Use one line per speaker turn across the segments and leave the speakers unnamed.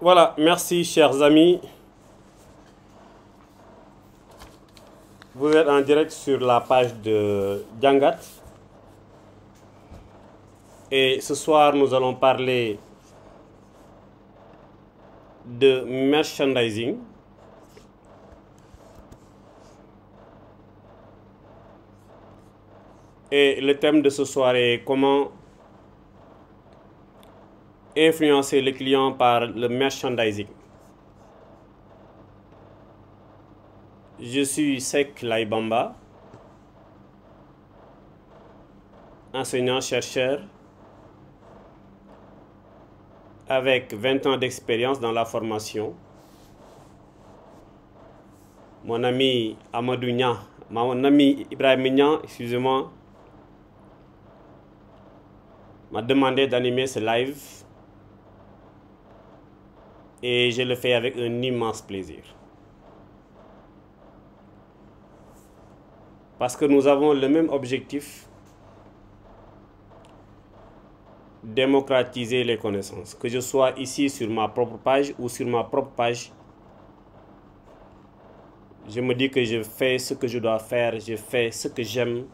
Voilà, merci chers amis. Vous êtes en direct sur la page de Djangat. Et ce soir, nous allons parler de merchandising. Et le thème de ce soir est comment influencer le client par le merchandising. Je suis Sek Laïbamba, enseignant-chercheur avec 20 ans d'expérience dans la formation. Mon ami Amadou Nia, mon ami Ibrahim Nia, excusez-moi, m'a demandé d'animer ce live et je le fais avec un immense plaisir. Parce que nous avons le même objectif: démocratiser les connaissances. Que je sois ici sur ma propre page ou sur ma propre page, je me dis que je fais ce que je dois faire, je fais ce que j'aime,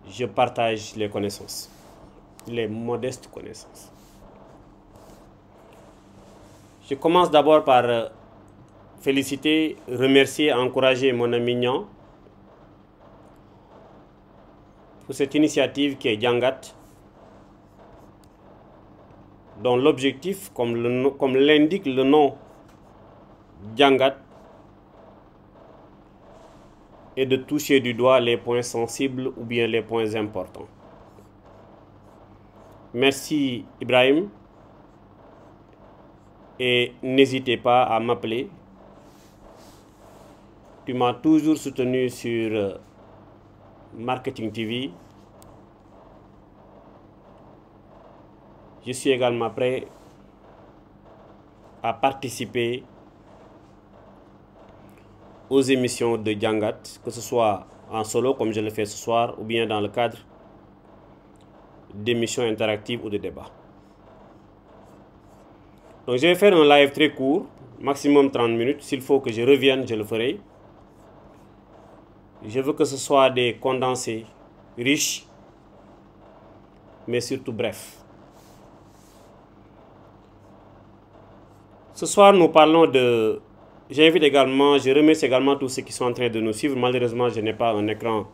je partage les connaissances, les modestes connaissances. Je commence d'abord par féliciter, remercier, encourager mon ami Nian pour cette initiative qui est Djangat, dont l'objectif, comme l'indique le nom Djangat, est de toucher du doigt les points sensibles ou bien les points importants. Merci Ibrahim, et n'hésitez pas à m'appeler. Tu m'as toujours soutenu sur Marketing TV. Je suis également prêt à participer aux émissions de Djangat, que ce soit en solo comme je le fais ce soir ou bien dans le cadre d'émissions interactives ou de débats. Donc je vais faire un live très court, maximum 30 minutes. S'il faut que je revienne, je le ferai. Je veux que ce soit des condensés riches, mais surtout brefs. Ce soir, nous parlons de... J'invite également, je remercie également tous ceux qui sont en train de nous suivre. Malheureusement, je n'ai pas un écran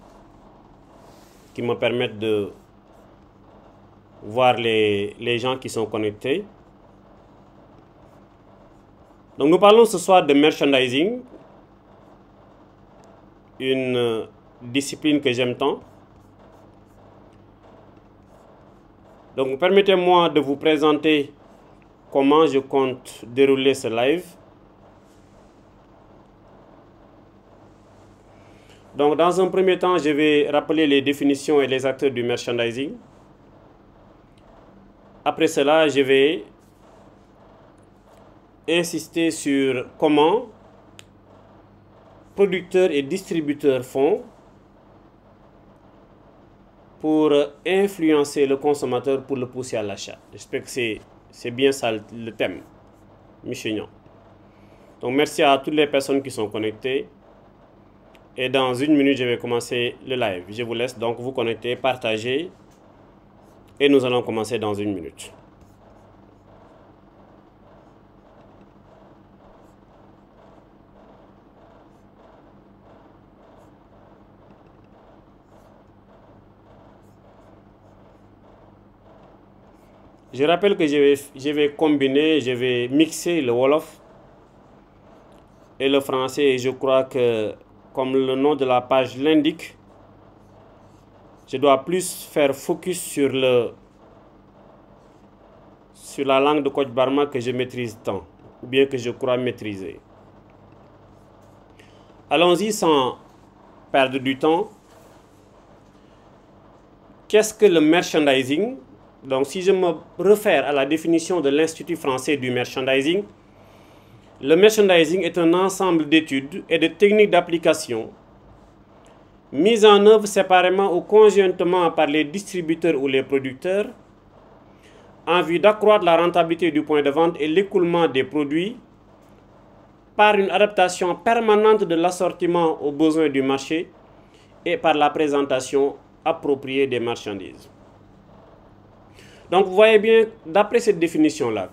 qui me permette de voir les gens qui sont connectés. Donc nous parlons ce soir de merchandising, une discipline que j'aime tant. Donc permettez-moi de vous présenter comment je compte dérouler ce live. Donc dans un premier temps, je vais rappeler les définitions et les acteurs du merchandising. Après cela, je vais insister sur comment producteurs et distributeurs font pour influencer le consommateur pour le pousser à l'achat. J'espère que c'est bien ça le thème, Monsieur Nian. Donc merci à toutes les personnes qui sont connectées. Et dans une minute, je vais commencer le live. Je vous laisse donc vous connecter, partager. Et nous allons commencer dans une minute. Je rappelle que je vais combiner, je vais mixer le Wolof et le français. Et je crois que, comme le nom de la page l'indique, je dois plus faire focus sur la langue de Kocc Barma que je maîtrise tant, ou bien que je crois maîtriser. Allons-y sans perdre du temps. Qu'est-ce que le merchandising? Donc, si je me réfère à la définition de l'Institut français du merchandising, le merchandising est un ensemble d'études et de techniques d'application mises en œuvre séparément ou conjointement par les distributeurs ou les producteurs en vue d'accroître la rentabilité du point de vente et l'écoulement des produits par une adaptation permanente de l'assortiment aux besoins du marché et par la présentation appropriée des marchandises. Donc vous voyez bien, d'après cette définition-là,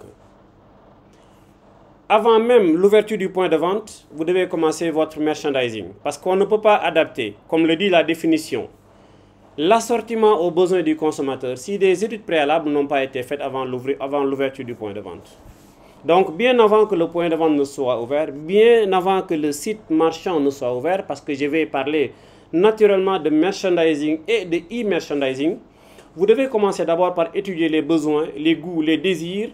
avant même l'ouverture du point de vente, vous devez commencer votre merchandising. Parce qu'on ne peut pas adapter, comme le dit la définition, l'assortiment aux besoins du consommateur si des études préalables n'ont pas été faites avant l'ouverture du point de vente. Donc bien avant que le point de vente ne soit ouvert, bien avant que le site marchand ne soit ouvert, parce que je vais parler naturellement de merchandising et de e-merchandising, vous devez commencer d'abord par étudier les besoins, les goûts, les désirs,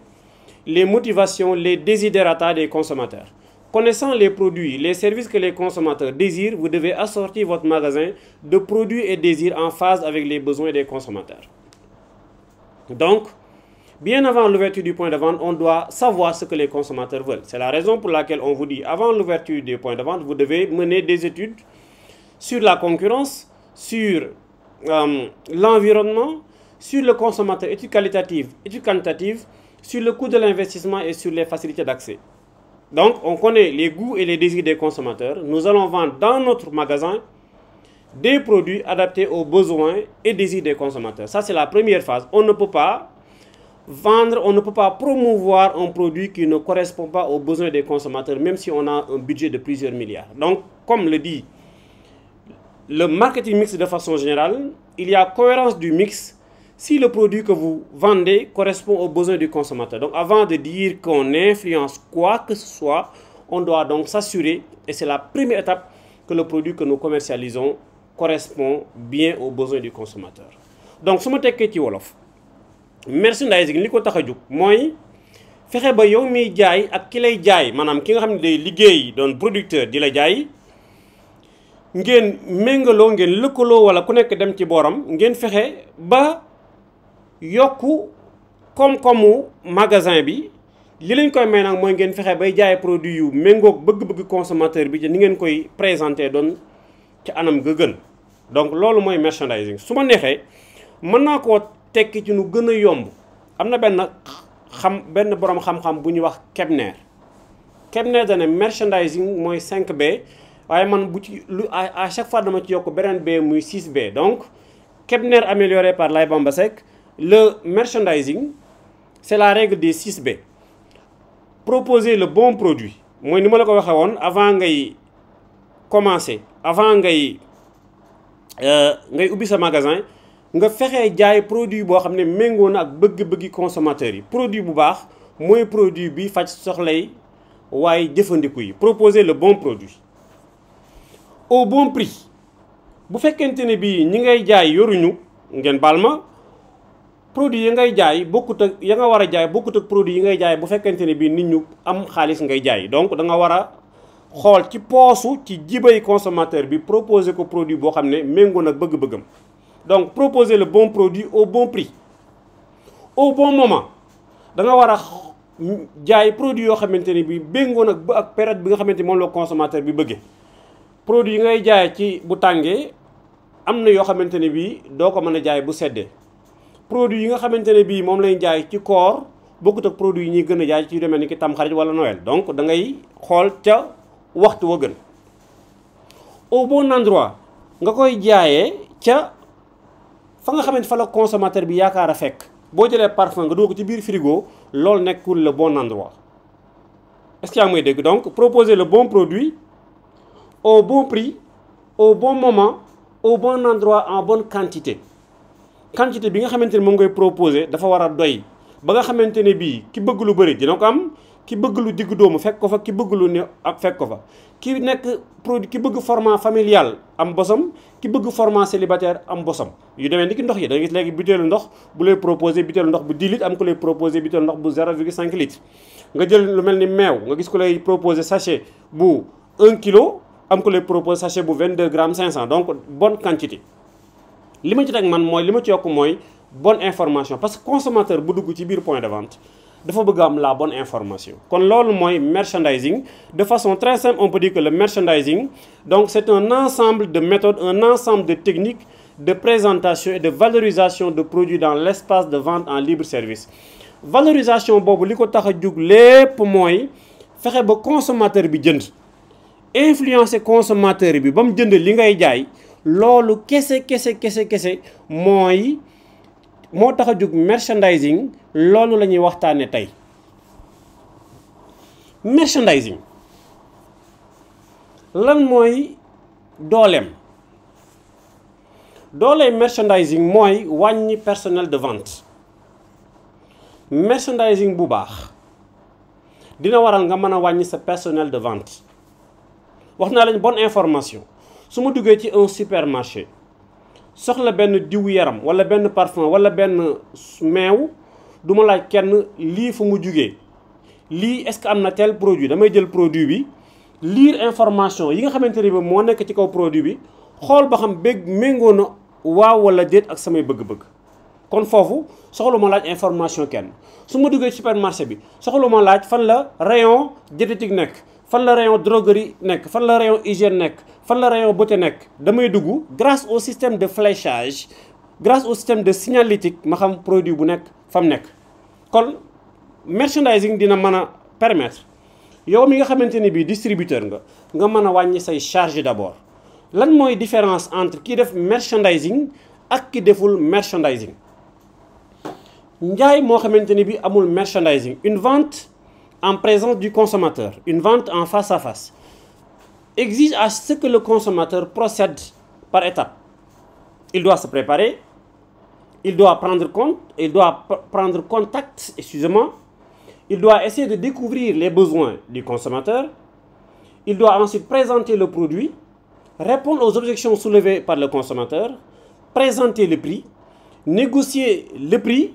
les motivations, les desiderata des consommateurs. Connaissant les produits, les services que les consommateurs désirent, vous devez assortir votre magasin de produits et désirs en phase avec les besoins des consommateurs. Donc, bien avant l'ouverture du point de vente, on doit savoir ce que les consommateurs veulent. C'est la raison pour laquelle on vous dit, avant l'ouverture du point de vente, vous devez mener des études sur la concurrence, sur l'environnement, sur le consommateur, études qualitatives, études quantitatives, sur le coût de l'investissement et sur les facilités d'accès. Donc, on connaît les goûts et les désirs des consommateurs. Nous allons vendre dans notre magasin des produits adaptés aux besoins et désirs des consommateurs. Ça, c'est la première phase. On ne peut pas vendre, on ne peut pas promouvoir un produit qui ne correspond pas aux besoins des consommateurs, même si on a un budget de plusieurs milliards. Donc, comme le dit le marketing mix de façon générale, il y a cohérence du mix si le produit que vous vendez correspond aux besoins du consommateur. Donc avant de dire qu'on influence quoi que ce soit, on doit donc s'assurer, et c'est la première étape, que le produit que nous commercialisons correspond bien aux besoins du consommateur. Donc su ma tekkee ci wolof, merchandising li ko tax a jóg mooy fexe ba yow miy jaay ak ki lay jaay, maanaam ki nga xam ne day liggéey doon producteur di la jaay, ngeen méngaloo, ngeen lëkkaloo wala ku nekk dem ci booram, ngeen fexe ba yokku koom-koomu magasin bi. li lañ koy may nag mooy ngeen fexe bay jaay produit yu méngoog bëgg-bëgg consommateur bi te ni ngeen koy présenté doon ci anam ga gën. Donc loolu mooy merchandising. su ma neexee mën naa koo tekki ci nu gën a yomb. am na benn borom xam-xam bu ñuy wax Kebner. Kebner dana merchandising mooy 5B waaye man bu ci lu à chaque fois dama ci yokk beneen B muy 6B. Donc Kebner amélioré par Laye Bamba Seck, le merchandising c'est la règle des 6B. Proposer le bon produit. Moi, ni ma la ko waxee woon avant ngay commencer, avant ngay ubbi sa magasin, nga fexee jaay produit boo xam ne méngoo na ak bëgg-bëggi consommateurs yi. Produit bu baax mooy produit bi faj soxlay waaye jëfandiku yi. Proposer le bon produit au bon prix. Bu fekkente ne bii ñi ngay jaay yoruñu, ngeen baal ma, produit yi ngay jaay bokkut ak ya nga war a jaay bokkut ak produit yi ngay jaay bu fekkente ne bii nit ñu am xaalis ngay jaay. Donc da nga war a xool ci poosu ci jibay consommateur bi proposer ko produit boo xam ne méngoo nag bëgg-bëggam. Donc proposer le bon produit au bon prix au bon moment. da nga war a jaay produit yoo xamante ne bii méngoo nag ba ak période bi nga xamante moom la consommateur bi bëggee. produit yi ngay jaay ci bu tàngee am na yoo xamante ne bii doo ko mën a jaay bu seddee. produit yi nga xamante ne bii moom lay jaay ci koor bokkut ak produit yi ñuy gën a jaay ci yu demee ni ki Tamxarit wala Noël. Donc da ngay xool ca waxtu wa gën. Au bon endroit nga koy jaayee ca fa nga xamante fa la consommateur bi yaakaar a fekk. boo jëlee parfum nga dugg ko ci biir frigo loolu nekkul le bon endroit. Est-ce que yaa ngi may dégg? Donc proposer le bon produit au bon prix au bon moment au bon endroit en bonne quantité. Quantité bi nga xamante ne moom ngay proposer dafa war a doy ba nga xamante ne bii ki bëgg lu bëri dina ko am, ki bëgg lu digg doomu fekk ko fa, ki bëgg lu ne ak fekk ko fa. ki nekk produit ki bëgg format familial am bosam, ki bëgg format célibataire am bosam. yu demee ni ki ndox yi da nga gis léegi butéelu ndox bu lay proposer butéelu ndox bu 10 litres am ko lay proposer butéelu ndox bu 0,5 litres. nga jël lu mel ni meew nga gis ko lay proposer sachet bu 1 kilo am ko lay proposer sachet bu 22 grammes 500. Donc bonne quantité. li ma ci teg man mooy li ma ci yokk mooy bonne information parce que consommateur bu dugg ci biir point de vente dafa bëgg am la bonne information. kon loolu mooy merchandising. De façon très simple on peut dire que le merchandising donc c'est un ensemble de méthodes, un ensemble de techniques de présentation et de valorisation de produits dans l'espace de vente en libre service. valorisation boobu li ko tax a jug lépp mooy fexe ba consommateur bi jënd influencer consommateur bi ba mu jënd li ngay jaay loolu kese mooy moo tax a jug merchandising. loolu la ñuy waxtaane tey merchandising lan mooy dooleem merchandising mooy wàññi personnel de vente merchandising bu baax dina waral nga mën a wàññi sa personnel de vente wax naa lañ bonne information su ma duggee ci un supermarché soxla benn diwu yaram wala benn parfum wala benn meew du ma laaj kenn lii fu mu jugee lii est-ce que am na tel produit damay jël produit bi lire information yi nga xamante ne bi moo nekk ci kaw produit bi xool ba xam bég méngoo na waaw wala déet ak samay bëgg-bëgg kon foofu soxla ma laaj information kenn su ma duggee supermarché bi soxla ma laaj fan la rayon diététique nekk fan la rayon droguerie nekk fan la rayon hygiène nekk fan la rayon beauté nekk damay dugg grâce au système de fléchage grâce au système de signalétique ma xam produit bu nekk fam nekk kon merchandising dina mën a permettre yow mi nga xamante ni bii distributeur nga mën a wàññi say charge d'abord lan mooy différence entre ki def merchandising ak ki deful merchandising njaay moo xamante ni bii amul merchandising une vente en présence du consommateur une vente en face à face exige à ce que le consommateur procède par étapes il doit se préparer il doit prendre contact, excusez-moi. Il doit essayer de découvrir les besoins du consommateur. Il doit ensuite présenter le produit, répondre aux objections soulevées par le consommateur, présenter le prix, négocier le prix,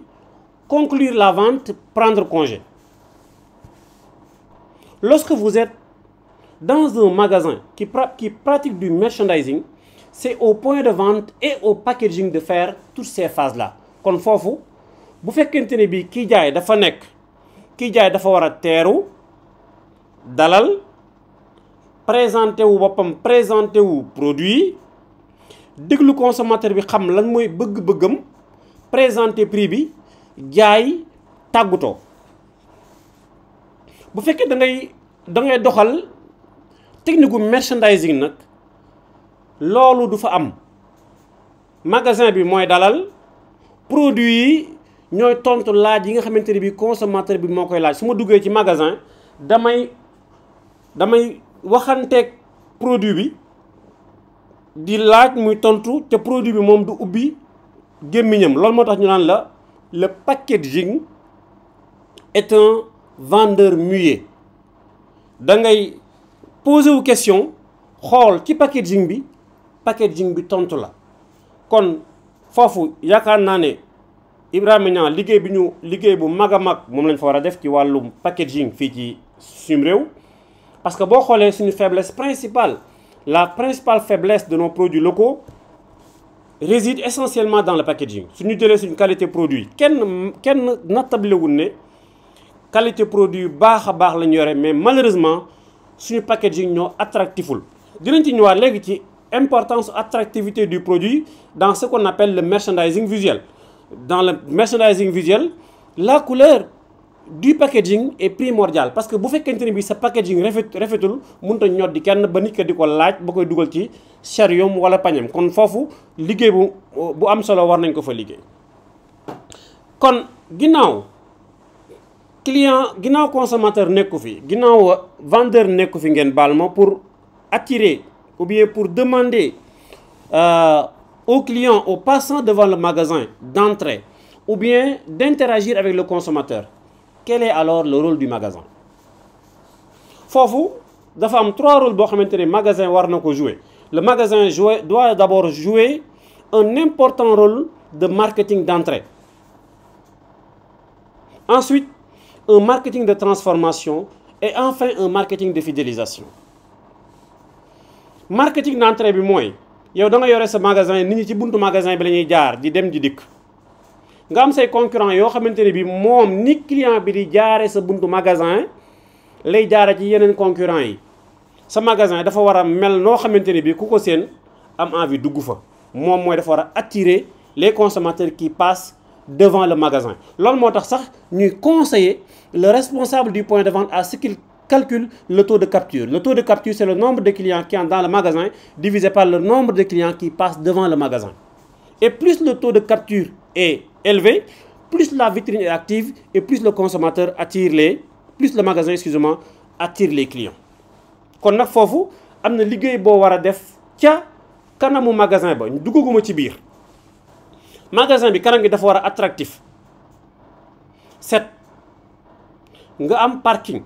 conclure la vente, prendre congé. Lorsque vous êtes dans un magasin qui pratique du merchandising, c'est au point de vente et au packaging de faire toutes ces phases-là. Kon foofu bu fekkente ne bi kii jaay dafa war a teeru dalal présenté wu boppam présenté wu produit déglu consommateur bi xam lan mooy bëgg-bëggam présenté prix bi jaay tàggutoo bu fekkee da ngay doxal technique gu merchandising nag loolu du fa am magasin bi mooy dalal produit yi ñooy tontu laaj yi nga xamante ne bi consommateur bi moo koy laaj su ma duggee ci magasin damay waxanteeg produit bi di laaj muy tontu te produit bi moom du ubbi gémmiñam loolu moo tax ñu naan la le packaging est un vendeur muet da ngay poser wu question xool ci packaging bi tontu la kon foofu yaakaar naa ne Ibrahima Niang liggéey bu mag a mag moom lañ fa war a def ci wàllum packaging fii ci suñu réew parce que boo xoolee suñu faiblesse principale la principale faiblesse de nos produits locaux réside essentiellement dans le packaging suñu jëlee suñu qualité produit kenn nattablewul ne qualité produit baax a baax lañu yore mais malheureusement suñu packaging ñoo attractiful dinañ ci ñëwaat léegi ci importance attractivité du produit dans ce qu'on appelle le merchandising visuel. Dans le merchandising visuel, la couleur du packaging est primordiale parce que bu fekkente ne bi sa packaging rafetul mënut a ñor di kenn ba nit ka di ko laaj ba koy dugal ci chariot wala pañam kon foofu liggéey bu am solo war nañ ko fa liggéey. kon ginnaaw consommateur nekku fi ginnaaw vendeur nekku fi ngeen baal ma pour attirer ou bien pour demander aux clients, aux passants devant le magasin d'entrer ou bien d'interagir avec le consommateur. Quel est alors le rôle du magasin? Foofu dafa am 3 rôles boo xamante ne magasin war na ko jouer. Le magasin doit d'abord jouer un important rôle de marketing d'entrée. Ensuite, un marketing de transformation et enfin un marketing de fidélisation. Marketing d'entrée bi mooy yow da nga yore sa magasin nit ñi ci buntu magasin bi la ñuy jaar di dem di dikk nga am say concurrent yoo xamante ne bi moom ni client bi di jaare sa buntu magasin lay jaare ci yeneen concurrent yi sa magasin dafa war a mel noo xamante ne bi ku ko seen am envie dugg fa moom mooy dafa war a attirer les consommateurs qui passent devant le magasin. Loolu moo tax sax ñuy conseiller le responsable du point de vente à ce qu'il calcule le taux de capture. Le taux de capture, c'est le nombre de clients qui entrent dans le magasin divisé par le nombre de clients qui passent devant le magasin. Et plus le taux de capture est élevé, plus la vitrine est active et plus le consommateur attire plus le magasin, excusez-moi, attire les clients. Kon nak fofu amna liggéey bo wara def ca kanamu magasin ba dugguma ci biir. Magasin bi kanam gi dafa wara attractif. Set nga am parking.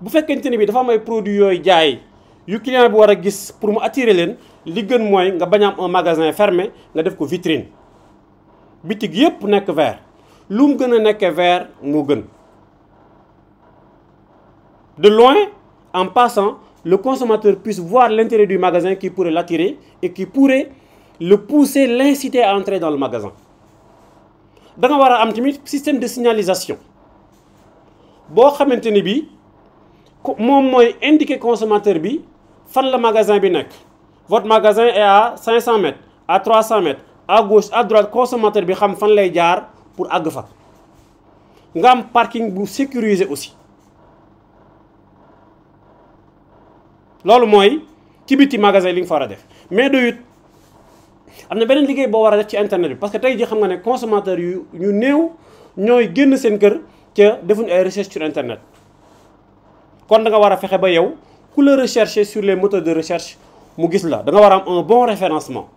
Bu fekkente ni bi dafa am ay produits yooyu jaay yu client bi war a gis pour mu attirer leen li gën mooy nga bañ a am un magasin fermé nga def ko vitrine bitig yépp nekk vert lu mu gën a nekkee vert moo gën. De loin, en passant, le consommateur puisse voir l'intérêt du magasin qui pourrait l'attirer et qui pourrait le pousser, l'inciter à entrer dans le magasin. Da nga war a am tamit système de signalisation boo xamante ni bi moom mooy indiquer consommateur bi fan la magasin bi nekk. Votre magasin est à 500 mètres, à 300 mètres, à gauche, à droite. Consommateur bi xam fan lay jaar pour àgg fa. Nga am parking bu sécurisé aussi. Loolu mooy ci biti magasin li nga fa war a def mais doyut am na beneen liggéey boo war a def ci internet bi parce que tey ji xam nga ne consommateur yu néew ñooy génn seen kër ca defuñ ay recherche sur internet. Kon da nga war a fexe ba yow ku la rechercher sur les moteurs de recherche mu gis la da nga war a am un bon référencement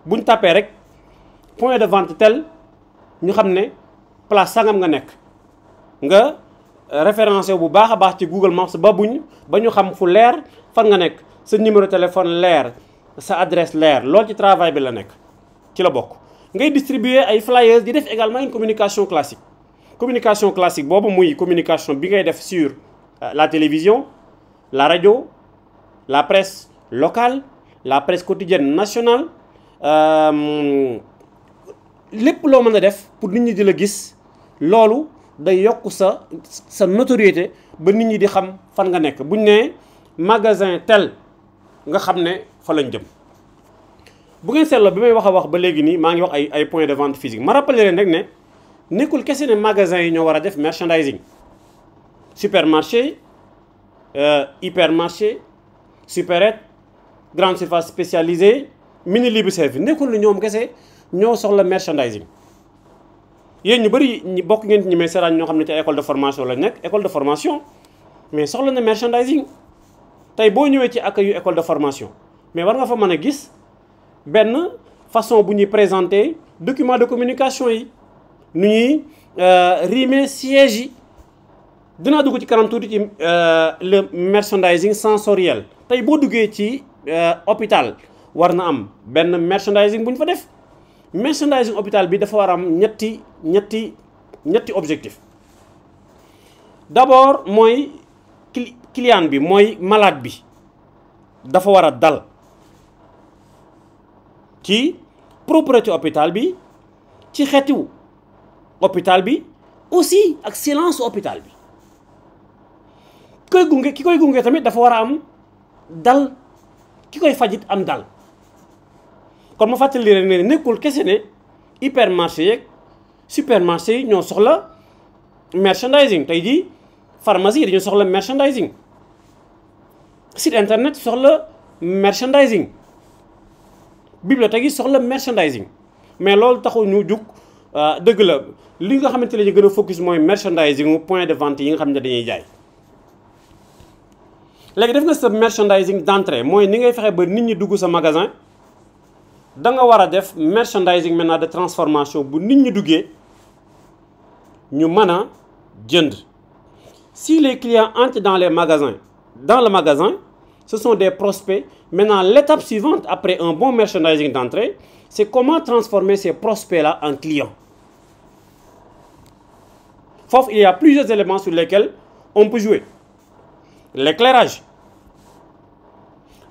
buñ tapé rek point de vente tel ñu xam ne place sangam nga nekk nga référencé bu baax a baax ci Google Maps ba ñu xam fu leer fan nga nekk sa numéro téléphone leer sa adresse leer loolu ci travail bi la nekk ci la bokk. Ngay distribuer ay flyers di def également une communication classique boobu muy communication bi ngay def sur la télévision, la radio, la presse locale, la presse quotidienne nationale, lépp loo mën a def pour nit ñi di la gis loolu day yokk sa notoriété ba nit ñi di xam fan nga nekk buñ ne magasin tel nga xam ne fa lañ jëm. Bu ngeen seetloo bi may wax ba léegi nii maa ngi wax ay points de vente physique ma rappelé leen rek ne nekkul kese ne magasin yi ñoo war a def merchandising. Supermarché, hypermarché, supérette, grande surface spécialisée, mini libre service nekkul ne ñoom kese ñoo soxla merchandising. Yéen ñu bëri ñi bokk ngeen ñi may seetaan ñoo xam ne ci école de formation la nekk école de formation mais soxla na merchandising. Tey boo ñëwee ci accueil école de formation mais war nga fa mën a gis benn façon bu ñuy présenter document de communication yi nu ñuy rimer siège yi. Dinaa dugg ci kanam tuuti ci le merchandising sensoriel tey boo duggee ci hôpital war na am benn merchandising bu ñu fa def merchandising hôpital bi dafa war a am ñetti objectif. D'abord mooy client bi mooy malade bi dafa war a dal ci propreté hôpital bi ci xeetu hôpital bi aussi ak silence hôpital bi. ki koy gunge tamit dafa war a am dal ki koy fajit am dal kon ma fàttali rek ne nekkul kese ne hypermarché yeeg supermarché yi ñoo soxla merchandising tey jii pharmacie yi dañoo soxla merchandising site internet soxla merchandising bibliothèque yi soxla merchandising mais loolu taxu ñu jug dëgg la li nga xamante ne ñu gën a focus mooy merchandising point de vente yi nga xam ne dañuy jaay. léegi def nga sa merchandising d'entrée mooy ni ngay fexe ba nit ñi dugg sa magasin da nga war a def merchandising maintenant de transformation bu nit ñi duggee ñu mën a jënd. Si les clients entrent dans le magasin, ce sont des prospects. Maintenant, l'étape suivante après un bon merchandising d'entrée, c'est comment transformer ces prospects-là en clients. Il y a plusieurs éléments sur lesquels on peut jouer. L'éclairage,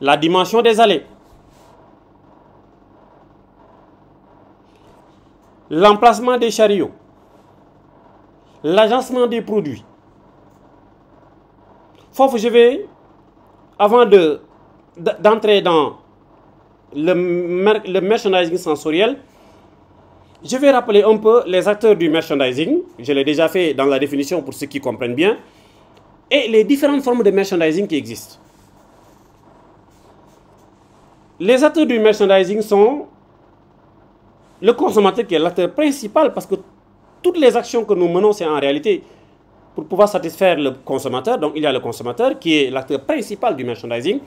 la dimension des allées, l'emplacement des chariots, l'agencement des produits. Je vais, avant d'entrer dans le merchandising sensoriel, Je vais rappeler un peu les acteurs du merchandising. Je l'ai déjà fait dans la définition pour ceux qui comprennent bien. Et les différentes formes de merchandising qui existent. Les acteurs du merchandising sont le consommateur qui est l'acteur principal parce que toutes les actions que nous menons, c'est en réalité pour pouvoir satisfaire le consommateur. Donc il y a le consommateur qui est l'acteur principal du merchandising.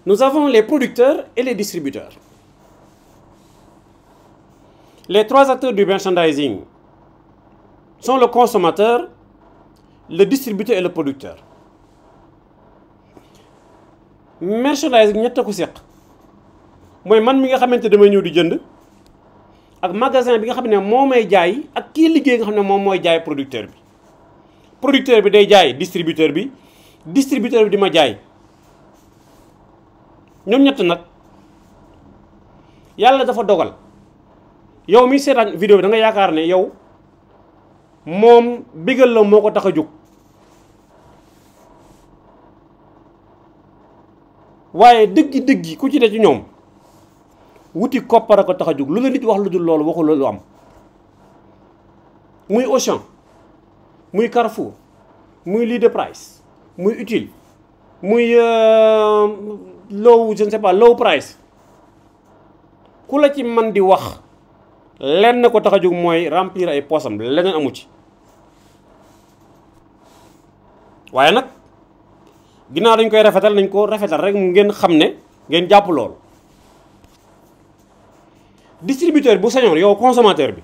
Nous avons les producteurs et les distributeurs. Les trois acteurs du merchandising sont le consommateur, le distributeur et le producteur. Merchandising ñett ko seq mooy man mi nga xamante damay ñëw di jënd ak magasin bi nga xam ne moo may jaay ak kii liggéey nga xam ne moom mooy jaay producteur bi. Producteur bi day jaay distributeur bi di ma jaay ñoom ñett nag yàlla dafa dogal yow mi seetaan vidéo bi da nga yaakaar ne yow moom bégal la moo ko tax a jóg waaye dëggi ku ci ne ci ñoom wuti koppar a ko tax a jóg lu la nit wax lu dul loolu waxul lu am muy Auchan muy Carrefour muy Leader Price muy Utile muy low je ne sais pas low price ku la ci man di wax lenn ko tax a jóg mooy remplir ay poosam leneen amu ci waaye nag ginnaaw dañ koy rafetal nañ ko rafetal rek mu ngeen xam ne ngeen jàpp loolu distributeur bu sañoon yow consommateur bi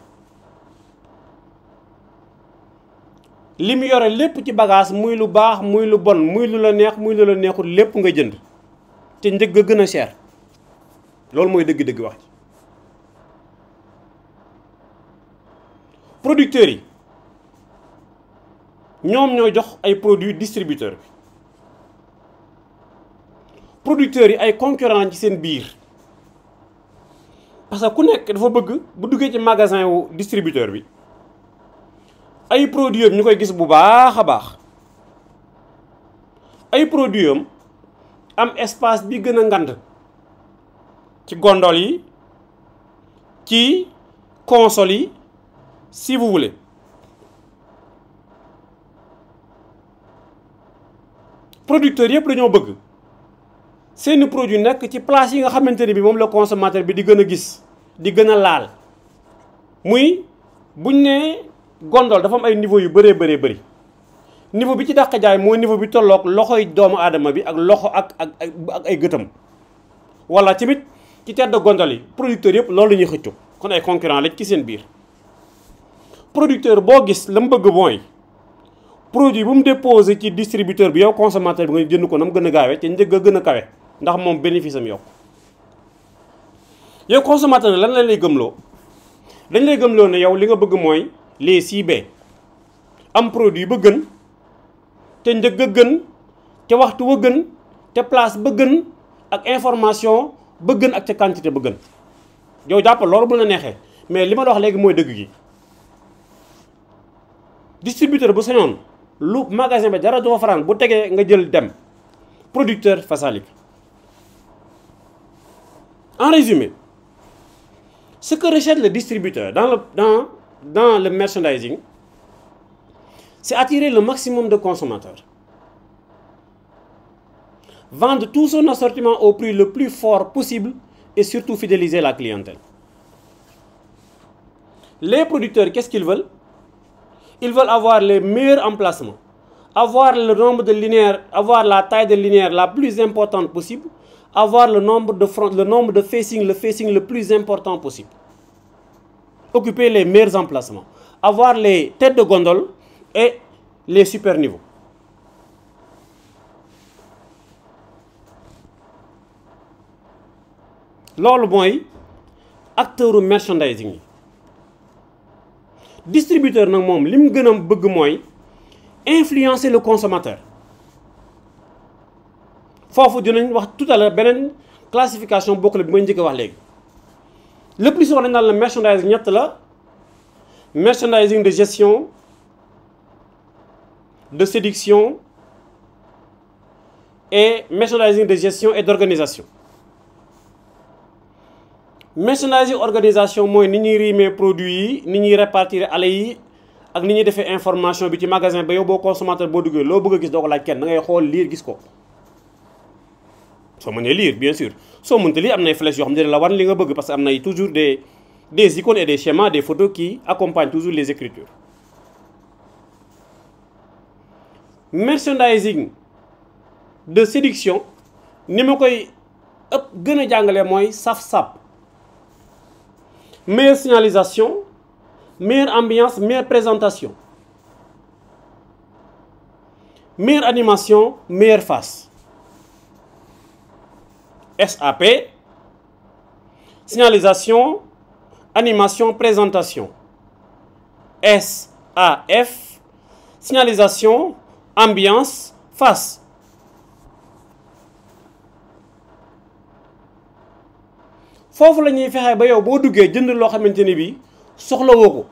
li mu yore lépp ci bagage muy lu baax muy lu bon muy lu la neex muy lu la neexul lépp nga jënd te njëg a gën a cher loolu mooy dëgg-dëgg wax ci producteurs yi ñoom ñoo jox ay produits distributeur bi producteurs yi ay concurrents ci seen biir parce que ku nekk dafa bëgg bu duggee ci magasin wu distributeur bi ay produits am ñu koy gis bu baax a baax ay produits am espace bi gën a ngand ci gondole yi ci console yi si vous voulez producteurs yëpp dañoo bëgg seeni produit nekk ci place yi nga xamante ne bi moom la consommateur bi di gën a gis di gën a laal muy buñ ne gondole dafa am ay niveau yu bëree bëri niveau bi ci dàq jaay mooy niveau bi tolloog loxoy doomu aadama bi ak loxo ak ay gëtam wala tamit ci tête de gondole yi producteurs yëpp loolu la ñuy xëccu kon ay concurrent lañ ci seen biir producteur boo gis la mu bëgg mooy produit bu mu déposé ci distributeur bi yow consommateur bi nga jënd ko na mu gën a gaawee te njëg a gën a kawe ndax moom bénéfice am yokk yow consommateur ne lan lañ lay gëmloo dañ lay gëmloo ne yow li nga bëgg mooy les 6B am produit ba gën te njëg a gën te waxtu ba gën te place ba gën ak information ba gën ak ca quantité ba gën yow jàppal loolu bu la neexee mais li ma la wax léegi mooy dëgg gi distributeur bu sañoon lu magasin bi dara doo faraan bu tegee nga jël dem producteur fasalik. En résumé, ce que recherche le distributeur dans le merchandising, c'est attirer le maximum de consommateurs, vendre tout son assortiment au prix le plus fort possible et surtout fidéliser la clientèle. Les producteurs, qu'est-ce qu'ils veulent? Ils veulent avoir les meilleurs emplacements, avoir le nombre de linéaires, avoir la taille de linéaire la plus importante possible, avoir le nombre de facing le plus important possible. Occuper les meilleurs emplacements, avoir les têtes de gondole et les super niveaux. Loolu mooy acteur merchandising yi distributeur nag moom li mu gën a bëgg mooy influencer le consommateur foofu dinañ wax tout à l'heure beneen classification bokk la bi may njëkk a wax léegi le plus souvent dañ naan la merchandising ñett la merchandising de gestion de séduction et merchandising de gestion et d'organisation merchandising organisation mooy ni ñuy rimer produits yi ni ñuy répartir allées yi ak ni ñuy defee information bi ci magasin ba yow boo consommateur boo duggee loo bëgg a gis doo ko laaj kenn da ngay xool lire gis ko soo mënee lire bien sûr soo mënta lire am nay flèches yoo xam ne la wan li nga bëgg parce que am nay toujours des icônes et des schémas des photos qui accompagnent toujours les écritures. Merchandising de séduction ni ma koy ëpp gën a jàngale mooy saf-sap meilleure signalisation meilleure ambiance meilleure présentation meilleure animation meilleure face SAP signalisation animation présentation SAF signalisation ambiance face foofu la ñuy fexe ba yow boo duggee jënd loo xamante ni bii soxla woo ko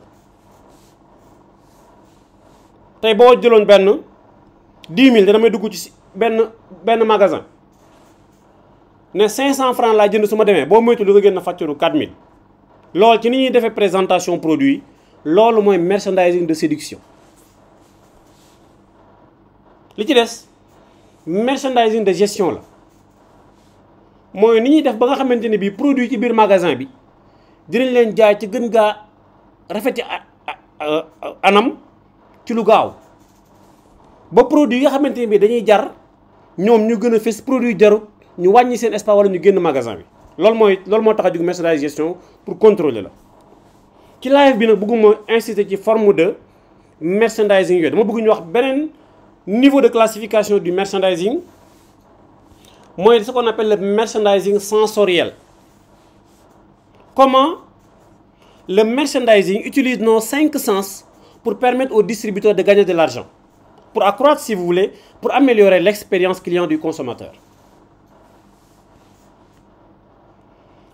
tey boo jëloon benn 10 000 dana may dugg ci benn magasin ne 500 francs laa jënd su ma demee boo moytu lu nga génn facture 4 000 loolu ci ni ñuy defee présentation produit loolu mooy merchandising de séduction li ci des merchandising de gestion la mooy ni ñuy def ba nga xamante ne bii produit ci biir magasin bi dinañ leen jaay ci gën gaa rafet ci anam ci lu gaaw ba produit yi nga xamante ne bii dañuy jar ñoom ñu gën a fës produit jarut ñu wàññi seen espace wala ñu génn magasin bi loolu moo tax a jóg merchandising gestion pour contrôler la ci live bi nag bëgguma insister ci forme de merchandising yooyu dama bëgg ñu wax beneen niveau de classification du merchandising mooy ce qu'on appelle le merchandising sensoriel. Comment le merchandising utilise nos 5 sens pour permettre aux distributeurs de gagner de l'argent, pour accroître, si vous voulez, pour améliorer l'expérience client du consommateur.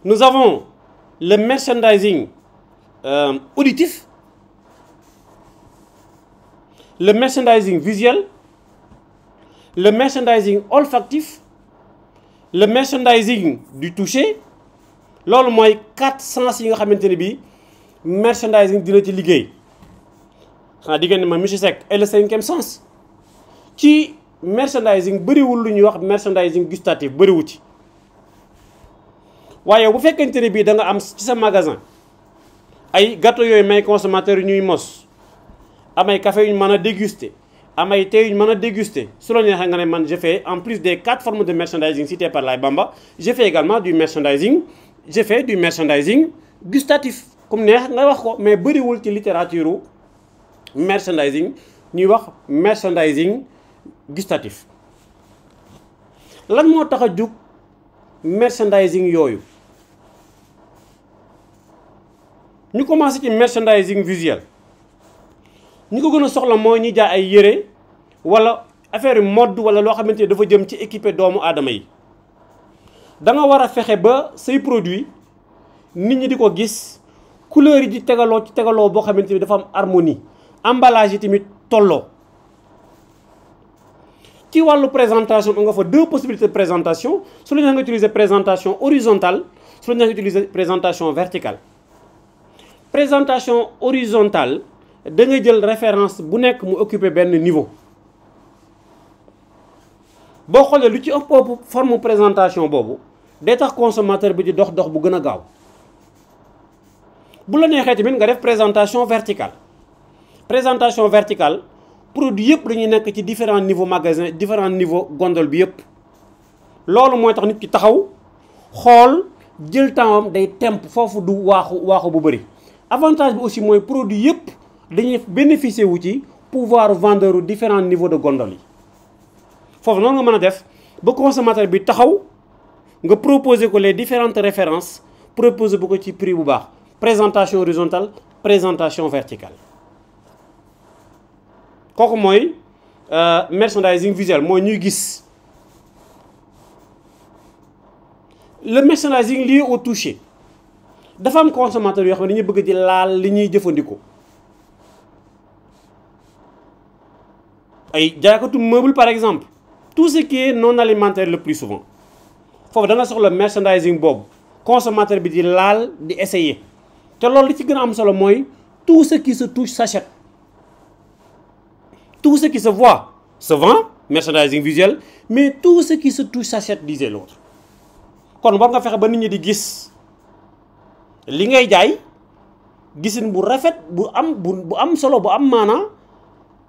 Nous avons le merchandising auditif, le merchandising visuel, le merchandising olfactif, le merchandising du toucher. loolu mooy 4 sens yi nga xamante ne bii merchandising dina ci liggéey xanaa diggante ma monsieur Seck et le 5e sens ci merchandising bëriwul lu ñuy wax merchandising gustatif bëriwu ci waaye bu fekkente ne bii da nga am ci sa magasin ay gâteau yooyu may consommateur yu ñuy mos am ay café yu ñu mën a déguster am ay thé yu ñu mën a déguster su la neexee nga ne man je fais en plus des 4 formes de merchandising citées par Laye Bamba je fais également du merchandising gustatif comme neex nga wax ko mais bëriwul ci littérature merchandising ñuy wax merchandising gustatif. lan moo tax a jug merchandising yooyu ñu commencé ci merchandising visuel ñi ko gën a soxla mooy ñi jaay ay yére wala affaire mode wala loo xamante ni dafa jëm ci équipé doomu aadama yi. da nga war a fexe ba say produit nit ñi di ko gis couleur yi di tegaloo ci tegaloo boo xamante ni dafa am harmonie emballage yi tamit tolloo ci wàllu présentation am nga fa 2 possibilités de présentation su la ñu nga utiliser présentation horizontale su la ñu nga utiliser présentation verticale. présentation horizontale da nga jël référence bu nekk mu occuper benn niveau. boo xoolee lu ci ëpp forme présentation boobu day tax consommateur bi di dox bu gën a gaaw bu la neexee tamit nga def présentation verticale produit yëpp dañuy nekk ci différents niveaux magasin différents niveaux gondole bi yëpp. loolu mooy tax nit ki taxaw xool jël temps am day temp foofu du waaxu bu bëri. avantage bi aussi mooy produit yëpp dañuy bénéficier wu ci pouvoir vendeur différents niveaux de gondole yi. foofu noonu nga mën a def ba consommateur bi taxaw nga proposer ko les différentes références proposer bu ko ci prix bu baax présentation horizontale présentation verticale. kooku mooy merchandising visuel mooy ñuy gis. le merchandising lié au toucher dafa am consommateur yoo xam ne dañuy bëgg di laal li ñuy jëfandikoo. ay jaaykatu meuble par exemple. tout ce qui est non alimentaire le plus souvent foofu da nga soxla merchandising boobu consommateur bi di laal di essayer te loolu li ci gën a am solo mooy tout ce qui se touche s'achète, tout ce qui se voit se vend, merchandising visuel, mais tout ce qui se touche s'achète, disait l'autre. kon war nga fexe ba nit ñi di gis li ngay jaay gisin bu rafet bu am solo bu am maanaa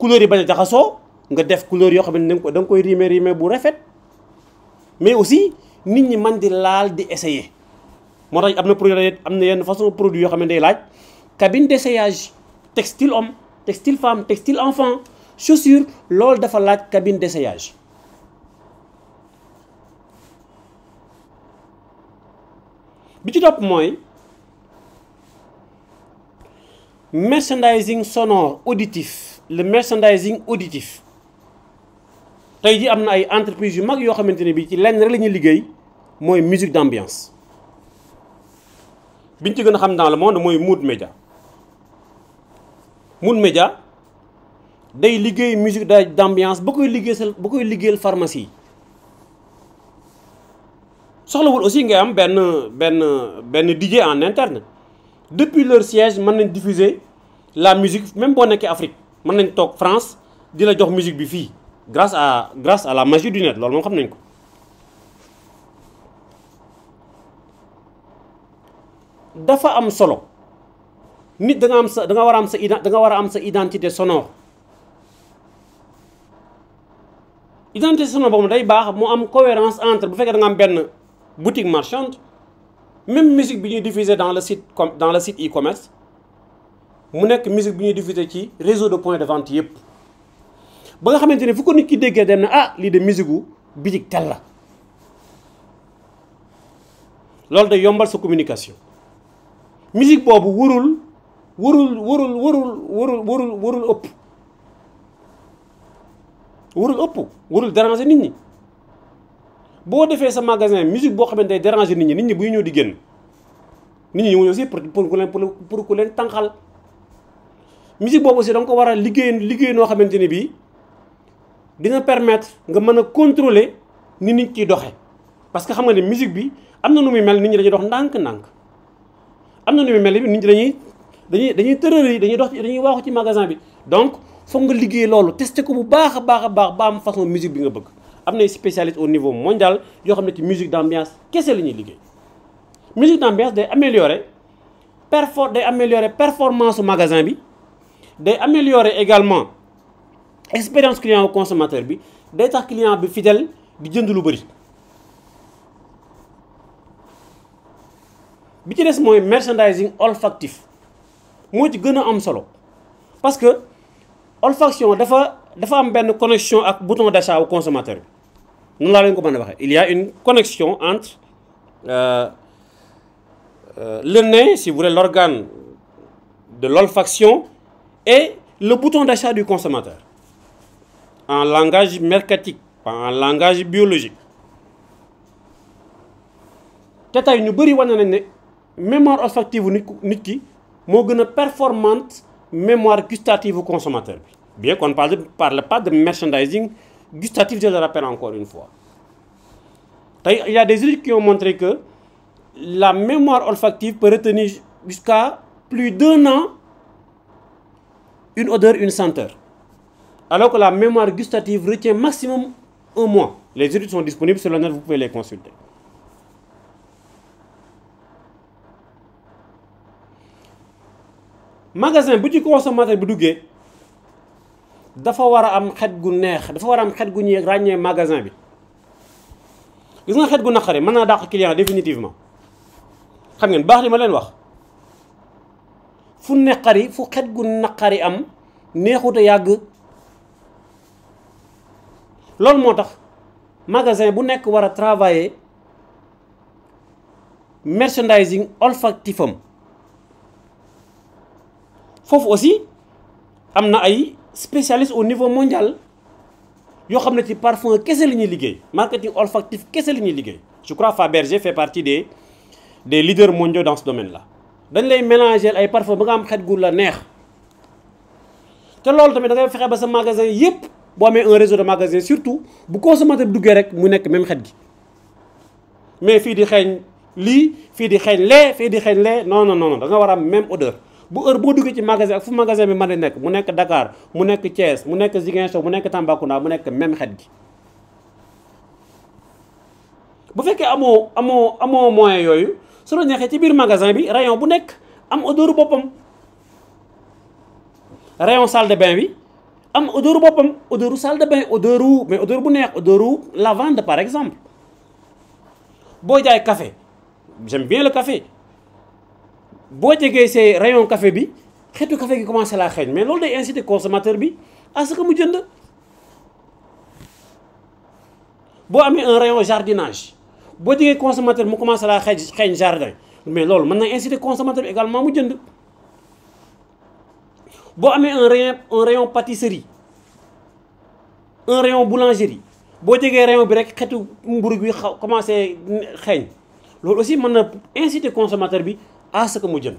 couleur yi bañ a jaxasoo nga def couleur yoo xam ne da nga koy rimer bu rafet mais aussi nit ñi man di laal di essayer moo tax am na produit am na yenn façon produit yoo xam ne day laaj cabine d'essayage textile homme textile femme textile enfant chaussure loolu dafa laaj cabine d'essayage. bi ci topp mooy merchandising sonore auditif, le merchandising auditif tey ji am na ay entreprises yu mag yoo xamante ne bii ci lenn rek la ñuy liggéey mooy musique d'ambiance biñ ci gën a xam dans le monde mooy Mood Media. Mood Media day liggéey musique d'ambiance ba koy liggéeyal pharmacie yi soxlawul aussi ngay am benn DJ en interne depuis leur siège mën nañ diffuser la musique même boo nekkee Afrique mën nañ toog France di la jox musique bi fii grâce à la magie du net loolu moom xam nañ ko. dafa am solo nit da nga war a am sa identité sonore. identité sonore boobu day baax mu am cohérence entre bu fekkee da nga am benn boutique marchande même musique bi ñuy diffuser dans le site e-commerce mu nekk musique bi ñuy diffuser ci réseau de points de vente yépp ba nga xamante ne fu ko nit ki déggee dem na lii de musique gu bitik tel la loolu day yombal sa communication. musique boobu warul déranger nit ñi boo defee sa magasin musique boo xamante day déranger nit ñi buy ñëw di génn nit ñi ñëw aussi pour ku leen tànqal musique boobu aussi da nga ko war a liggéey noo xamante ne bii dina permettre nga mën a contrôler ni nit ciy doxe parce que xam nga ne musique bi am na nu muy mel nit ñi dañuy dox ndànk-ndànk am na nu muy mel nit ñi dañuy tërëri dañuy waaxu ci magasin bi donc foog nga liggéey loolu testé ko bu baax a baax ba am façon musique bi nga bëgg am na spécialistes au niveau mondial yoo xam ne ci musique d'ambiance kese la ñuy liggéey. musique d'ambiance day améliorer performance su magasin bi day améliorer également expérience client au consommateur bi day tax client bi fidèle di jënd lu bëri. bi ci des mooy merchandising olfactif moo ci gën a am solo parce que olfaction dafa am benn connexion ak bouton d'achat au consommateur bi noonu laa leen ko mën a waxee il y a une connexion entre le nez, si vous voulez, l'organe de l'olfaction et le bouton d'achat du consommateur en langage mercatique, en langage biologique. te tey ñu bëri wane nañ ne mémoire olfactive nit ki moo gën a performante mémoire gustative au consommateur bi bien qu'on ne parle pas de merchandising gustatif, je le rappelle encore une fois. tey il y a des études qui ont montré que la mémoire olfactive peut retenir jusqu'à plus d'1 an une odeur, une senteur, alors que la mémoire gustative retient maximum 1 mois. Les études sont disponibles sur le net, vous pouvez les consulter. magasin bu ci consommateur bi duggee dafa war a am xet gu neex, dafa war a am xet gu ñuy ràññee magasin bi. gis nga xet gu naqari mën naa dàq client définitivement. xam ngeen baax li ma leen wax fu neqari fu xet gu naqari am neexut a yàgg. loolu moo tax magasin bu nekk war a travailler merchandising olfactif am foofu aussi am na ay spécialistes au niveau mondial yoo xam ne ci parfum kese la ñuy liggéey marketing olfactif kese la ñuy liggéey. je crois Fabergé fait partie des leaders mondiaux dans ce domaine-là. dañ lay mélanger ay parfum ba nga am xet gu la neex te loolu tamit da ngay fexe ba sa magasin yépp boo amee un réseau de magasins surtout bu consommateur bi duggee rek mu nekk même xet gi mais fii di xeeñ lii fii di xeeñ lee fii di xeeñ lee non non non da nga war a am même odeur bu heure boo duggee ci magasin ak fu magasin bi mën a nekk mu nekk Dakar mu nekk Thiès mu nekk Ziguinchor mu nekk Tambacounda mu nekk même xet gi. bu fekkee amoo moyen yooyu su la neexee ci biir magasin bi rayon bu nekk am odeur boppam rayon salle de bain bi am odeur boppam odeur salle de bain mais odeur bu neex odeur lavande par exemple. boo jaay café j'aime bien le café boo jegee see rayon café bi xeetu café gi commencé laa xeeñ mais loolu day inciter consommateur bi à ce que mu jënd. boo amee un rayon jardinage boo jegee consommateur mu commencé laa xeeñ jardin mais loolu mën na inciter consommateur bi également mu jënd. boo amee un rayon pâtisserie un rayon boulangerie boo jegee rayon bi rek xetu mburu bi commencé xeeñ loolu aussi mën na inciter consommateur bi à ce que mu jënd.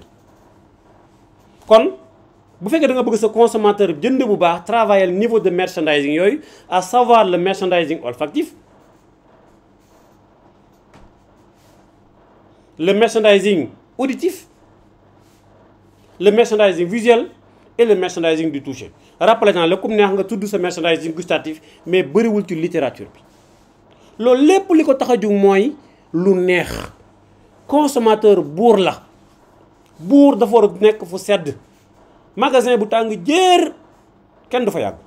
kon bu fekkee da nga bëgg sa consommateur jënd bu baax travailler le niveau de merchandising yooyu à savoir le merchandising olfactif, le merchandising auditif, le merchandising visuel et le merchandising du toucher. Rappelez-vous, le comme neex nga tudd sa merchandising gustatif mais bëriwul ci littérature bi loolu lépp li ko tax a jóg mooy lu neex. Consommateur buur la buur dafa war a nekk fu sedd magasin bu tàng jër kenn du fa yàgg.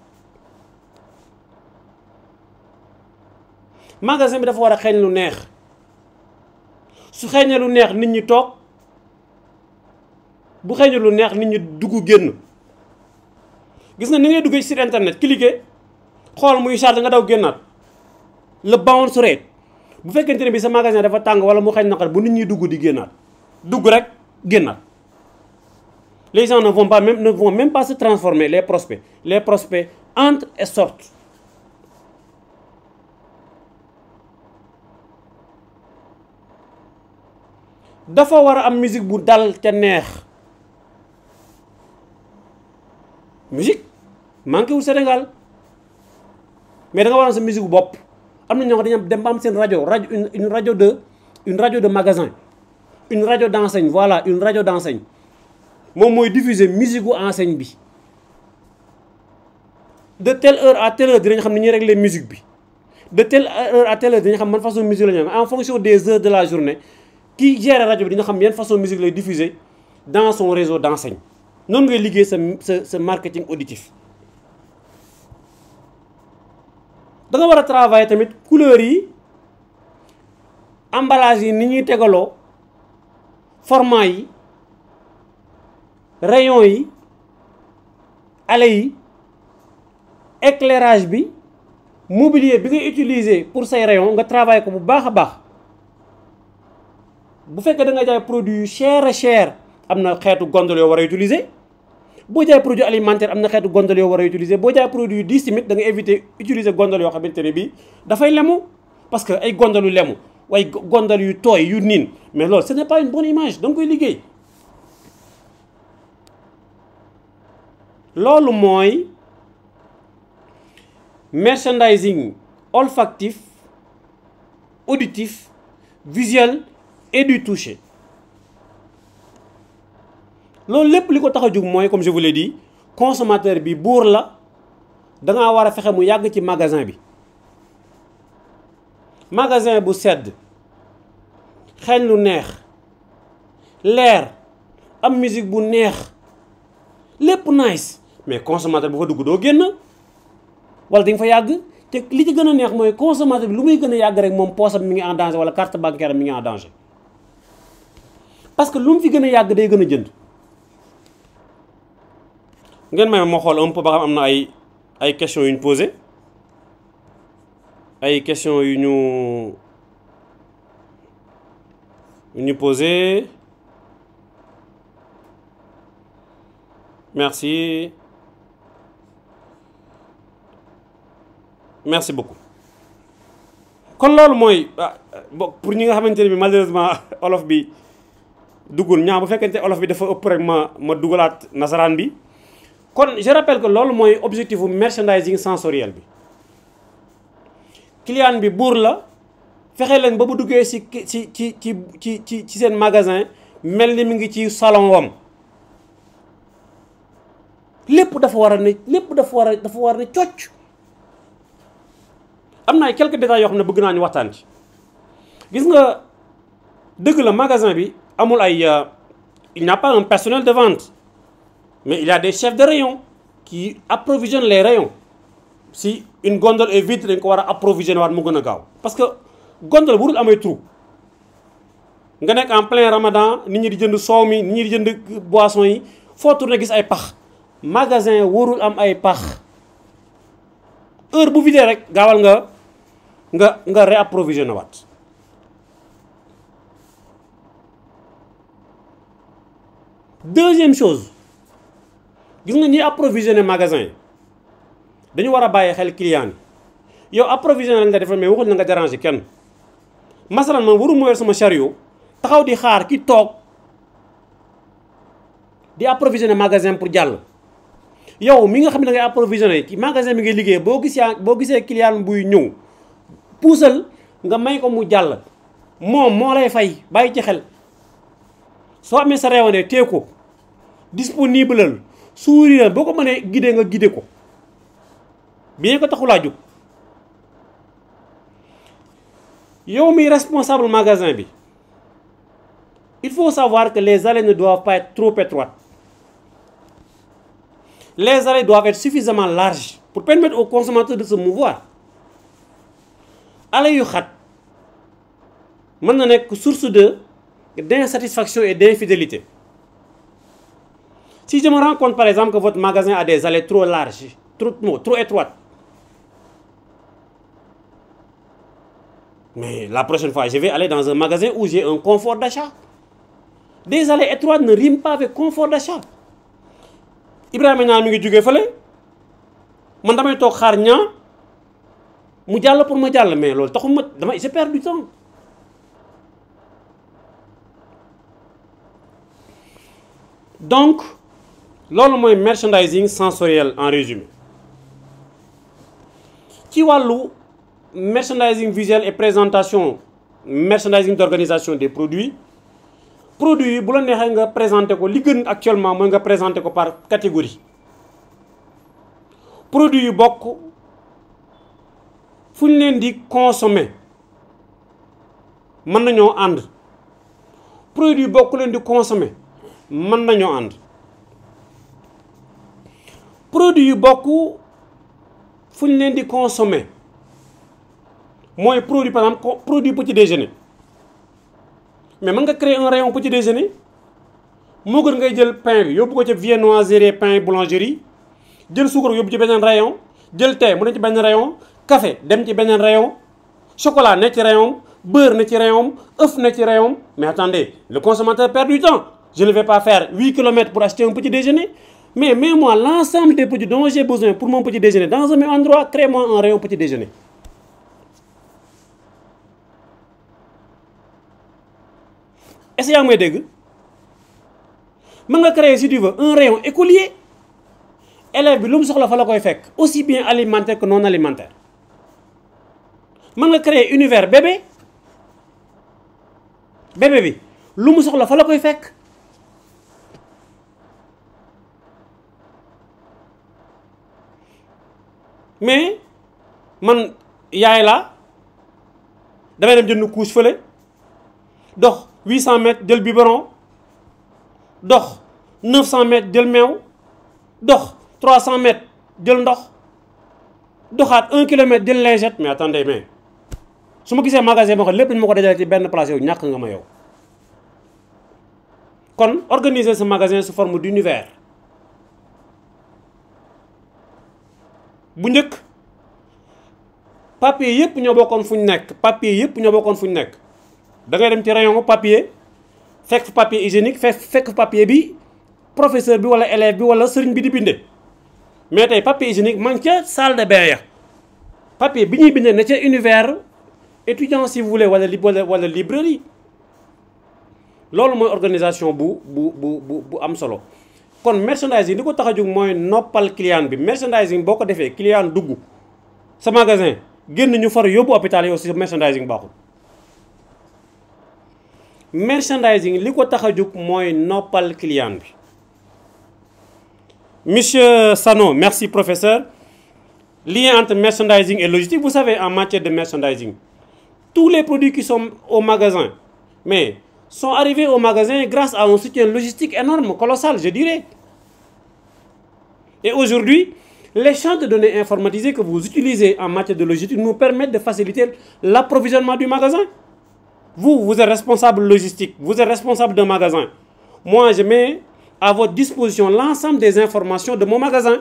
magasin bi dafa war a xeeñ lu neex su xeeñee lu neex nit ñi toog bu xeeñee lu neex nit ñi dugg génn. gis nga ni ngay duggee ci site internet cliquer xool muy charge nga daw génnaat le bounce rate bu fekkente ne bi sa magasin dafa tàng wala mu xeeñ naqar bu nit ñi dugg di génnaat dugg rek génnaat. Les gens ne vont même pas se transformer les prospects entrent et sortent. dafa war a am musique bu dal te neex. musique manqué wul Sénégal mais da nga war a sa musique bu bopp am na ñoo xam dañu dem ba am seen rajo une radio de magasin une radio d'enseigne voilà une radio d'enseigne moom mooy diffuser musique gu enseigne bi de telle heure à telle heure dinañ xam ni ñuy régler musique bi de telle heure à telle heure dinañ xam man façon musique la ñu am en fonction des heures de la journée ki gère rajo bi dina xam yan façon musique lay diffuser dans son réseau d'enseigne. noonu ngay liggéey sa marketing auditif da nga war a travailler tamit couleurs yi emballage yi ni ñuy tegaloo format yi rayon yi allées yi éclairage bi mobilier bi ngay utiliser pour say rayon nga travailler ko bu baax a baax. bu fekkee da nga jaay produit yu cher am na xeetu gondole yoo war a utiliser boo jaay produit alimentaire am na xeetu gondole yoo war a utiliser boo jaay produit yu diis tamit da nga éviter utiliser gondole yoo xamante ne bii dafay lemu parce que ay gondole yu lemu way gondole yu tooy yu niin mais loolu ce n'est pas une bonne image da nga koy liggéey. loolu mooy merchandising olfactif auditif visuel et du toucher. loolu lépp li ko tax a jóg mooy comme je vous l'ai dit consommateur bi buur la dangaa war a fexe mu yàgg ci magasin bi. magasin bu sedd xeeñ lu neex leer am musique bu neex lépp nice mais consommateur bu fa dugg doo génn wala di nga fa yàgg te li ci gën a neex mooy consommateur bi lu muy gën a yàgg rek moom poosam mi ngi en danger wala carte bancaire mi ngi en danger parce que lu mu fi gën a yàgg day gën a jënd. ngeen may ma xool un peu ba xam am na ay questions yu ñu posé ay questions yu ñu posé merci beaucoup. kon loolu mooy pour ñi nga xamante ne bi malheureusement olof bi duggul ñaa bu fekkente olof bi dafa ëpp rek ma dugalaat nasaraan bi. kon je rappelle que loolu mooy objectif merchandising sensoriel bi client bi buur la fexe leen ba bu duggee ci seen magasin mel ni mi ngi ci salon wam lépp dafa war a ne dafa war a ne cocc. am na ay quelques détails yoo xam ne bëgg naa ñu waxtaan ci gis nga dëgg la magasin bi amul ay il n'y a pas un personnel de vente mais il y a des chefs de rayon qui approvisionnent les rayons. Si une gondole est vide dañ ko war a approvisionner waat mu gën a gaaw parce que gondole bu dul amay trou nga nekk en plein ramadan nit ñi di jënd soow mi nit ñi di jënd boisson yi foo tourné gis ay pax magasin warul am ay pax heure bu vidé rek gaawal nga réapprovisionner waat. Deuxième chose gis nga ñi approvisionner magasin yi dañu war a bàyyi xel client yi yow approvisionner nga defal mais waxuñ na nga déranger kenn masalan man waru moyal sama chariot taxaw di xaar ki toog di approvisionner magasin pour jàll. yow mi nga xam ne da ngay approvisionner ci magasin bi ngay liggéey boo gisee client buy ñëw puusal nga may ko mu jàll moom moo lay fay bàyyi ci xel. soo amee sa réewane tee ko disponible sourire boo ko mënee guider nga guider ko bien ko taxulaa jóg yow mi responsable magasin bi il faut savoir que les allées ne doivent pas être trop étroites. Les allées doivent être suffisamment larges pour permettre aux consommateurs de se mouvoir. Allées yu xat mën na nekk source d'insatisfaction et d'infidélité. Si je me rends compte par exemple que votre magasin a des allées trop larges, trop étroites, mais la prochaine fois je vais aller dans un magasin où j'ai un confort d'achat. Des allées étroites ne riment pas avec confort d'achat. Ibrahima ñaa mi ngi jógee fële man damay toog xaar ñaa mu jàll pour ma jàll mais loolu taxul ma je perds du temps. Donc loolu mooy merchandising sensoriel en résumé ci wàllu merchandising visuel et présentation merchandising d'organisation des produits yi bu la neexee nga présenter ko li gën actuellement mooy nga présenter ko par catégorie. Produits yu bokk fu ñu leen di consommer mën nañoo ànd produits yu bokk leen di consommer mën nañoo ànd produits yu bokk fu ñu leen di consommer mooy produit par exemple produit petit déjeuner mais mën nga créer un rayon petit déjeuner moo gën ngay jël pain bi yóbbu ko ci viennoiserie pain boulangerie jël suukar yóbbu ci beneen rayon jël thé mu ne ci beneen rayon café dem ci beneen rayon chocolat ne ci rayon beurre ne ci rayon œuf ne ci rayon mais attendez le consommateur perd du temps. Je ne vais pas faire 8 km pour acheter un petit déjeuner mais mets-moi l'ensemble des produits dont j'ai besoin pour mon petit déjeuner dans un même endroit, crée-moi un rayon petit déjeuner. Est-ce que yaa ngi may dégg mën nga créer si tu veux un rayon écolier élève bi lu mu soxla fa la koy fekk aussi bien alimentaire que non alimentaire mën nga créer univers bébé bi lu mu soxla fa la koy fekk mais man yaay laa damay dem jënd couche fële dox 800 mètres jël biberon dox 900 mètres jël meew dox 300 mètres jël ndox doxaat 1 kilomètre jël lingette mais attendez mais su ma gisee magasin boo xam lépp dañu ma ko dajale ci benn place yow ñàkk nga ma yow. kon organiser ce magasin sous forme d'univers bu njëkk papier yëpp ñoo bokkoon fu ñu nekk da ngay dem ci rayon papier fekk papier hygiénique fekk papier bi professeur bi wala élève bi wala sëriñ bi di binde mais tey papier hygiénique man ca salle de bain ya papier bi ñuy bindee ne ca univers étudiant si vous voulez wala librairie loolu mooy organisation bu am solo. kon merchandising li ko tax a jóg mooy noppal client bi merchandising boo ko defee client dugg sa magasin génn ñu far yóbbu hôpital yow si merchandising baaxul merchandising li ko tax a jóg mooy noppal client bi. Monsieur Sano, merci professeur. Lien entre merchandising et logistique, vous savez, en matière de merchandising, tous les produits qui sont au magasin, mais sont arrivés au magasin grâce à un soutien logistique énorme, colossal, je dirais. Et aujourd'hui, les champs de données informatisés que vous utilisez en matière de logistique nous permettent de faciliter l'approvisionnement du magasin. Vous êtes responsable logistique, vous êtes responsable d'un magasin. Moi, je mets à votre disposition l'ensemble des informations de mon magasin.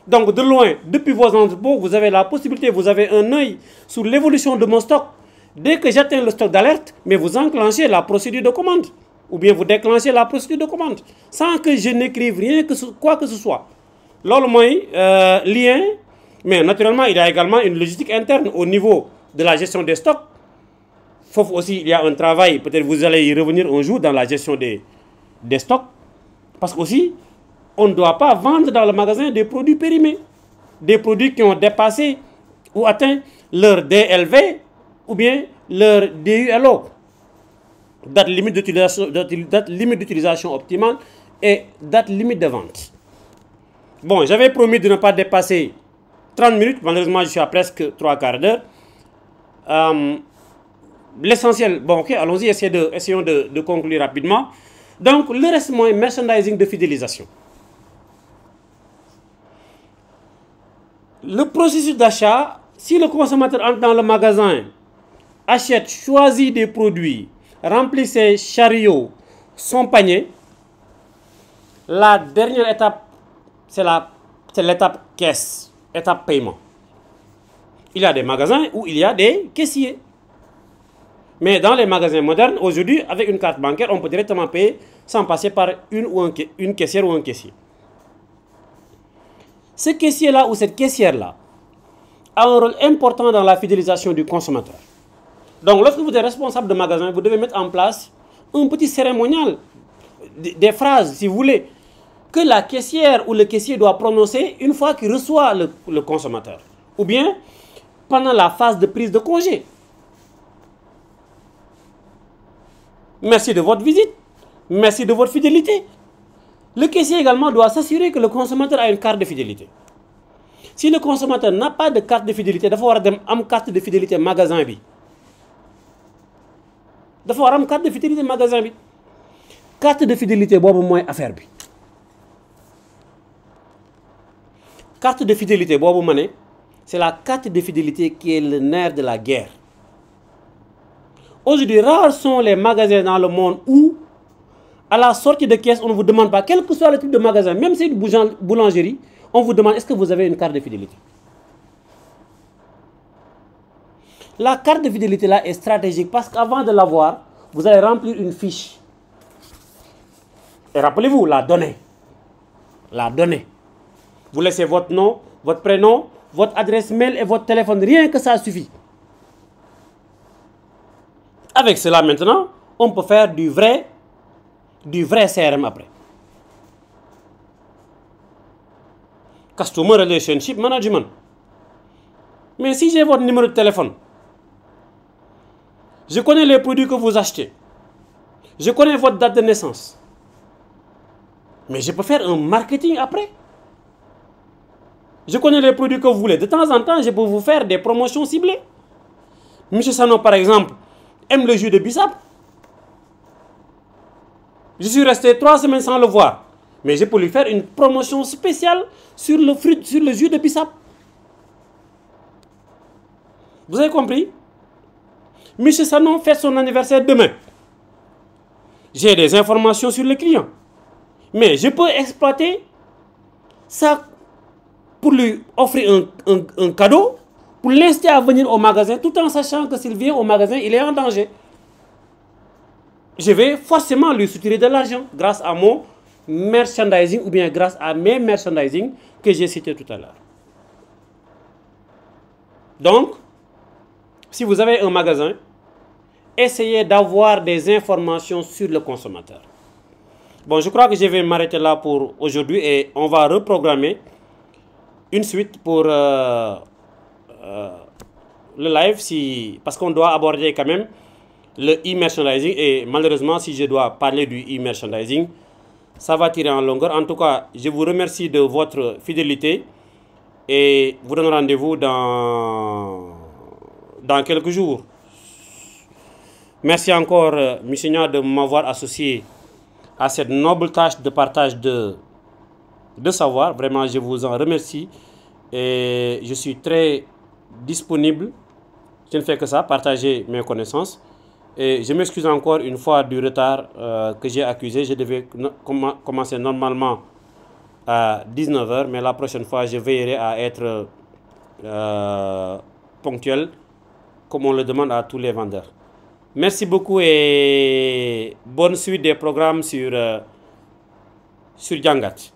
Donc, de loin, depuis vos entrepôts, vous avez la possibilité, vous avez un œil sur l'évolution de mon stock. Dès que j'atteins le stock d'alerte, mais vous enclenchez la procédure de commande. Ou bien vous déclenchez la procédure de commande. Sans que je n'écrive rien, quoi que ce soit. Lors lien, mais naturellement, il y a également une logistique interne au niveau de la gestion des stocks. Sauf aussi, il y a un travail, peut-être vous allez y revenir un jour dans la gestion des stocks. Parce qu'aussi, on ne doit pas vendre dans le magasin des produits périmés. Des produits qui ont dépassé ou atteint leur DLV ou bien leur DULO. Date limite d'utilisation optimale et date limite de vente. Bon, j'avais promis de ne pas dépasser 30 minutes. Malheureusement, je suis à presque 3 quarts d'heure. L'essentiel, bon, ok, allons-y, essayons de conclure rapidement. Donc, le reste, moi, merchandising de fidélisation. Le processus d'achat, si le consommateur entre dans le magasin, achète, choisit des produits, remplit ses chariots, son panier, la dernière étape, c'est l'étape caisse, étape paiement. Il y a des magasins où il y a des caissiers. Mais dans les magasins modernes, aujourd'hui, avec une carte bancaire, on peut directement payer sans passer par une caissière ou un caissier. Ce caissier-là ou cette caissière-là a un rôle important dans la fidélisation du consommateur. Donc, lorsque vous êtes responsable de magasin, vous devez mettre en place un petit cérémonial, des phrases, si vous voulez, que la caissière ou le caissier doit prononcer une fois qu'il reçoit le consommateur. Ou bien pendant la phase de prise de congé. Merci de votre visite. Merci de votre fidélité. Le caissier également doit s'assurer que le consommateur a une carte de fidélité. Si le consommateur n'a pas de carte de fidélité, il faut avoir une carte de fidélité magasin. Il faut avoir une carte de fidélité magasin. Carte de fidélité, c'est une affaire. Carte de fidélité, c'est la carte de fidélité qui est le nerf de la guerre. Aujourd'hui, rares sont les magasins dans le monde où, à la sortie de caisse, on ne vous demande pas, quel que soit le type de magasin, même si c'est une boulangerie, on vous demande est-ce que vous avez une carte de fidélité. La carte de fidélité là est stratégique parce qu'avant de l'avoir, vous allez remplir une fiche. Et rappelez-vous, la donnée. La donnée. Vous laissez votre nom, votre prénom, votre adresse mail et votre téléphone. Rien que ça suffit. Avec cela maintenant, on peut faire du vrai CRM après. Customer Relationship Management. Mais si j'ai votre numéro de téléphone, je connais les produits que vous achetez, je connais votre date de naissance, mais je peux faire un marketing après. Je connais les produits que vous voulez. De temps en temps, je peux vous faire des promotions ciblées. Monsieur Sano, par exemple, aime le jus de bissap. Je suis resté 3 semaines sans le voir. Mais je peux lui faire une promotion spéciale sur le jus de bissap. Vous avez compris? Monsieur Sano fait son anniversaire demain. J'ai des informations sur le client. Mais je peux exploiter ça pour lui offrir un cadeau, pour l'inciter à venir au magasin, tout en sachant que s'il vient au magasin, il est en danger. Je vais forcément lui soutirer de l'argent grâce à mon merchandising ou bien grâce à mes merchandising que j'ai cités tout à l'heure. Donc, si vous avez un magasin, essayez d'avoir des informations sur le consommateur. Bon, je crois que je vais m'arrêter là pour aujourd'hui et on va reprogrammer une suite pour le live parce qu'on doit aborder quand même le e-merchandising. Et malheureusement, si je dois parler du e-merchandising, ça va tirer en longueur. En tout cas, je vous remercie de votre fidélité et vous donne rendez-vous dans quelques jours. Merci encore, M. Niang, de m'avoir associé à cette noble tâche de partage de savoir. Vraiment, je vous en remercie. Et je suis très disponible. Je ne fais que ça, partager mes connaissances. Et je m'excuse encore une fois du retard que j'ai accusé. Je devais commencer normalement à 19 h, mais la prochaine fois, je veillerai à être ponctuel, comme on le demande à tous les vendeurs. Merci beaucoup et bonne suite des programmes sur Djangat.